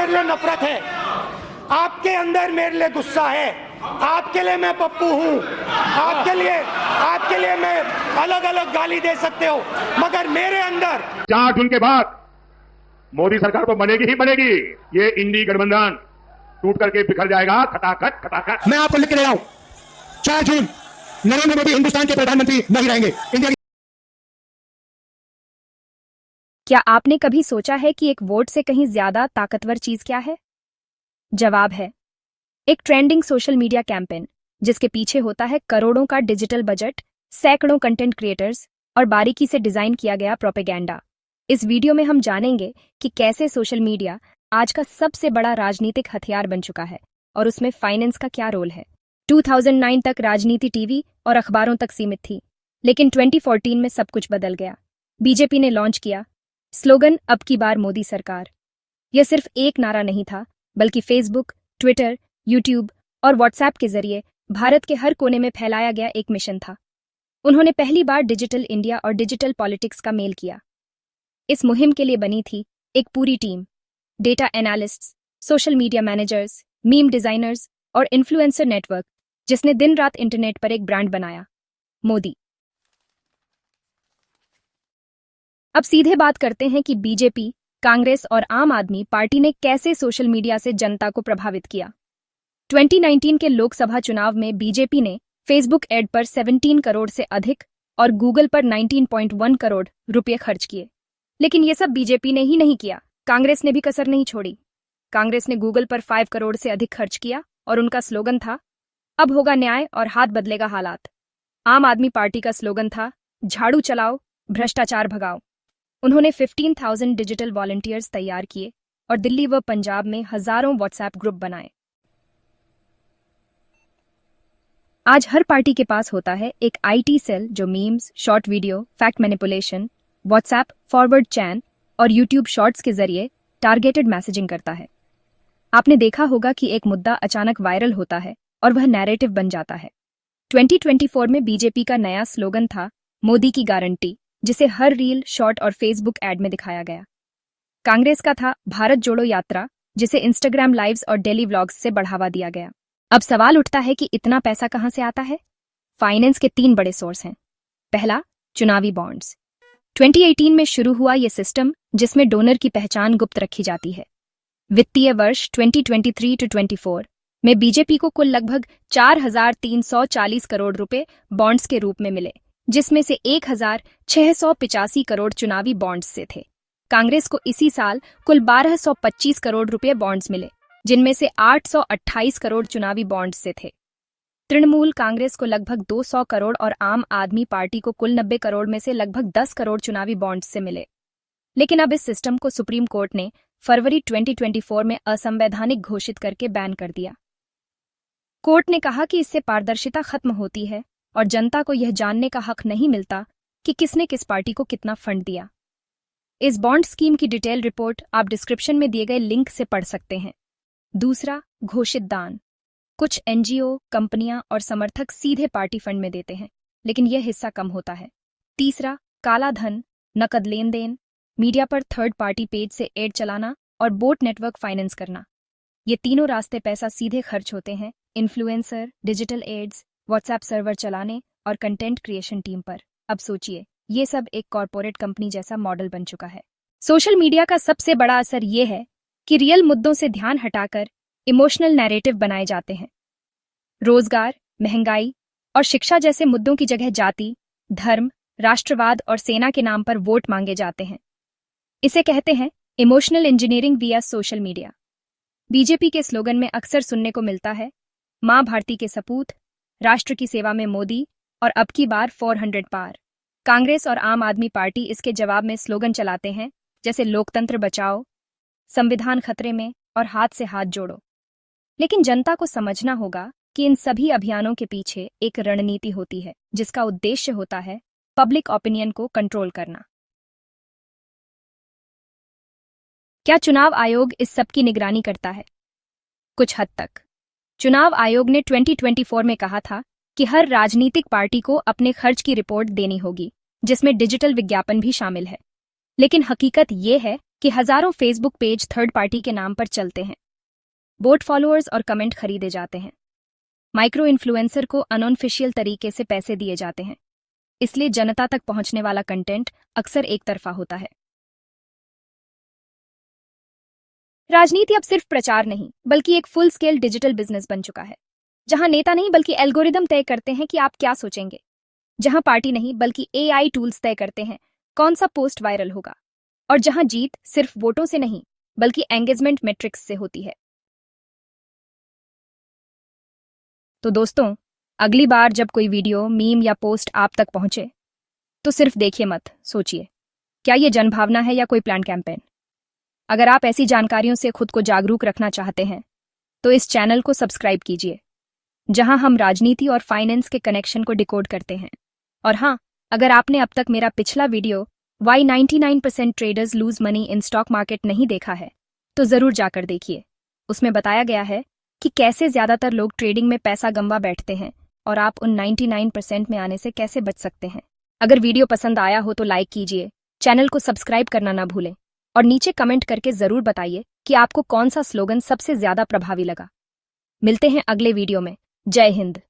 मेरे लिए नफरत है, आपके अंदर मेरे लिए गुस्सा है। आपके लिए मैं पप्पू हूँ, आपके लिए मैं अलग अलग गाली दे सकते हो, मगर मेरे अंदर 4 जून के बाद मोदी सरकार तो बनेगी ही बनेगी। ये इंडी गठबंधन टूट करके बिखर जाएगा, खटाखट खटाखट। मैं आपको लिख के दे रहा हूं, 4 जून नरेंद्र मोदी हिंदुस्तान के प्रधानमंत्री नहीं रहेंगे। इंडिया क्या आपने कभी सोचा है कि एक वोट से कहीं ज्यादा ताकतवर चीज क्या है? जवाब है एक ट्रेंडिंग सोशल मीडिया कैंपेन, जिसके पीछे होता है करोड़ों का डिजिटल बजट, सैकड़ों कंटेंट क्रिएटर्स और बारीकी से डिजाइन किया गया प्रोपेगेंडा। इस वीडियो में हम जानेंगे कि कैसे सोशल मीडिया आज का सबसे बड़ा राजनीतिक हथियार बन चुका है और उसमें फाइनेंस का क्या रोल है। 2009 तक राजनीति टीवी और अखबारों तक सीमित थी, लेकिन 2014 में सब कुछ बदल गया। बीजेपी ने लॉन्च किया स्लोगन अब की बार मोदी सरकार। यह सिर्फ एक नारा नहीं था, बल्कि फेसबुक, ट्विटर, यूट्यूब और व्हाट्सएप के जरिए भारत के हर कोने में फैलाया गया एक मिशन था। उन्होंने पहली बार डिजिटल इंडिया और डिजिटल पॉलिटिक्स का मेल किया। इस मुहिम के लिए बनी थी एक पूरी team, data analysts, social media managers, meme designers और इन्फ्लुएंसर नेटवर्क, जिसने दिन रात इंटरनेट पर एक ब्रांड बनाया, मोदी। अब सीधे बात करते हैं कि बीजेपी, कांग्रेस और आम आदमी पार्टी ने कैसे सोशल मीडिया से जनता को प्रभावित किया। 2019 के लोकसभा चुनाव में बीजेपी ने फेसबुक एड पर 17 करोड़ से अधिक और गूगल पर 19.1 करोड़ रुपये खर्च किए। लेकिन ये सब बीजेपी ने ही नहीं किया, कांग्रेस ने भी कसर नहीं छोड़ी। कांग्रेस ने गूगल पर 5 करोड़ से अधिक खर्च किया और उनका स्लोगन था अब होगा न्याय और हाथ बदलेगा हालात। आम आदमी पार्टी का स्लोगन था झाड़ू चलाओ, भ्रष्टाचार भगाओ। उन्होंने 15,000 डिजिटल वॉलंटियर्स तैयार किए और दिल्ली व पंजाब में हजारों व्हाट्सएप ग्रुप बनाए। आज हर पार्टी के पास होता है एक आईटी सेल जो memes, short video, fact manipulation, WhatsApp forward chain और यूट्यूब शॉर्ट्स के जरिए टारगेटेड मैसेजिंग करता है। आपने देखा होगा कि एक मुद्दा अचानक वायरल होता है और वह नैरेटिव बन जाता है। 2024 में बीजेपी का नया स्लोगन था मोदी की गारंटी, जिसे हर रील, शॉर्ट और फेसबुक एड में दिखाया गया। कांग्रेस का था भारत जोड़ो यात्रा, जिसे इंस्टाग्राम लाइव्स और डेली व्लॉग्स से बढ़ावा दिया गया। अब सवाल उठता है कि इतना पैसा कहां से आता है? फाइनेंस के 3 बड़े सोर्स हैं। पहला, चुनावी बॉन्ड्स। 2018 में शुरू हुआ यह सिस्टम, जिसमें डोनर की पहचान गुप्त रखी जाती है। वित्तीय वर्ष 2023-24 में बीजेपी को कुल लगभग 4,340 करोड़ रुपए बॉन्ड्स के रूप में मिले, जिसमें से 1,685 करोड़ चुनावी बॉन्ड्स से थे। कांग्रेस को इसी साल कुल 1,225 करोड़ रुपए बॉन्ड्स मिले, जिनमें से 828 करोड़ चुनावी बॉन्ड्स से थे। तृणमूल कांग्रेस को लगभग 200 करोड़ और आम आदमी पार्टी को कुल 90 करोड़ में से लगभग 10 करोड़ चुनावी बॉन्ड्स से मिले। लेकिन अब इस सिस्टम को सुप्रीम कोर्ट ने फरवरी 2024 में असंवैधानिक घोषित करके बैन कर दिया। कोर्ट ने कहा कि इससे पारदर्शिता खत्म होती है और जनता को यह जानने का हक नहीं मिलता कि किसने किस पार्टी को कितना फंड दिया। इस बॉन्ड स्कीम की डिटेल रिपोर्ट आप डिस्क्रिप्शन में दिए गए लिंक से पढ़ सकते हैं। दूसरा, घोषित दान। कुछ एनजीओ, कंपनियां और समर्थक सीधे पार्टी फंड में देते हैं, लेकिन यह हिस्सा कम होता है। तीसरा, काला धन, नकद लेन देन, मीडिया पर थर्ड पार्टी पेज से एड चलाना और बोट नेटवर्क फाइनेंस करना। ये तीनों रास्ते पैसा सीधे खर्च होते हैं influencer, digital ads, WhatsApp server चलाने और कंटेंट क्रिएशन टीम पर। अब सोचिए, ये सब एक कॉर्पोरेट कंपनी जैसा मॉडल बन चुका है। सोशल मीडिया का सबसे बड़ा असर ये है कि रियल मुद्दों से ध्यान हटाकर इमोशनल नैरेटिव बनाए जाते हैं। रोजगार, महंगाई और शिक्षा जैसे मुद्दों की जगह जाति, धर्म, राष्ट्रवाद और सेना के नाम पर वोट मांगे जाते हैं। इसे कहते हैं इमोशनल इंजीनियरिंग विया सोशल मीडिया। बीजेपी के स्लोगन में अक्सर सुनने को मिलता है मां भारती के सपूत, राष्ट्र की सेवा में मोदी और अब की बार 400 पार। कांग्रेस और आम आदमी पार्टी इसके जवाब में स्लोगन चलाते हैं जैसे लोकतंत्र बचाओ, संविधान खतरे में और हाथ से हाथ जोड़ो। लेकिन जनता को समझना होगा कि इन सभी अभियानों के पीछे एक रणनीति होती है, जिसका उद्देश्य होता है पब्लिक ओपिनियन को कंट्रोल करना। क्या चुनाव आयोग इस सब की निगरानी करता है? कुछ हद तक। चुनाव आयोग ने 2024 में कहा था कि हर राजनीतिक पार्टी को अपने खर्च की रिपोर्ट देनी होगी, जिसमें डिजिटल विज्ञापन भी शामिल है। लेकिन हकीकत ये है कि हजारों फेसबुक पेज थर्ड पार्टी के नाम पर चलते हैं। बोट फॉलोअर्स और कमेंट खरीदे जाते हैं। माइक्रो इन्फ्लुएंसर को अनऑफिशियल तरीके से पैसे दिए जाते हैं, इसलिए जनता तक पहुंचने वाला कंटेंट अक्सर एक तरफा होता है। राजनीति अब सिर्फ प्रचार नहीं बल्कि एक फुल स्केल डिजिटल बिजनेस बन चुका है, जहां नेता नहीं बल्कि एल्गोरिदम तय करते हैं कि आप क्या सोचेंगे, जहां पार्टी नहीं बल्कि AI टूल्स तय करते हैं कौन सा पोस्ट वायरल होगा, और जहां जीत सिर्फ वोटों से नहीं बल्कि एंगेजमेंट मैट्रिक्स से होती है। तो दोस्तों, अगली बार जब कोई वीडियो, मीम या पोस्ट आप तक पहुंचे तो सिर्फ देखिए मत, सोचिए क्या ये जनभावना है या कोई प्लान कैंपेन। अगर आप ऐसी जानकारियों से खुद को जागरूक रखना चाहते हैं तो इस चैनल को सब्सक्राइब कीजिए, जहां हम राजनीति और फाइनेंस के कनेक्शन को डिकोड करते हैं। और हाँ, अगर आपने अब तक मेरा पिछला video Why 99% traders lose money in stock market नहीं देखा है तो जरूर जाकर देखिए। उसमें बताया गया है कि कैसे ज्यादातर लोग ट्रेडिंग में पैसा गंवा बैठते हैं और आप उन 99% में आने से कैसे बच सकते हैं। अगर वीडियो पसंद आया हो तो लाइक कीजिए, चैनल को सब्सक्राइब करना ना भूलें और नीचे कमेंट करके जरूर बताइए कि आपको कौन सा स्लोगन सबसे ज्यादा प्रभावी लगा। मिलते हैं अगले वीडियो में। जय हिंद।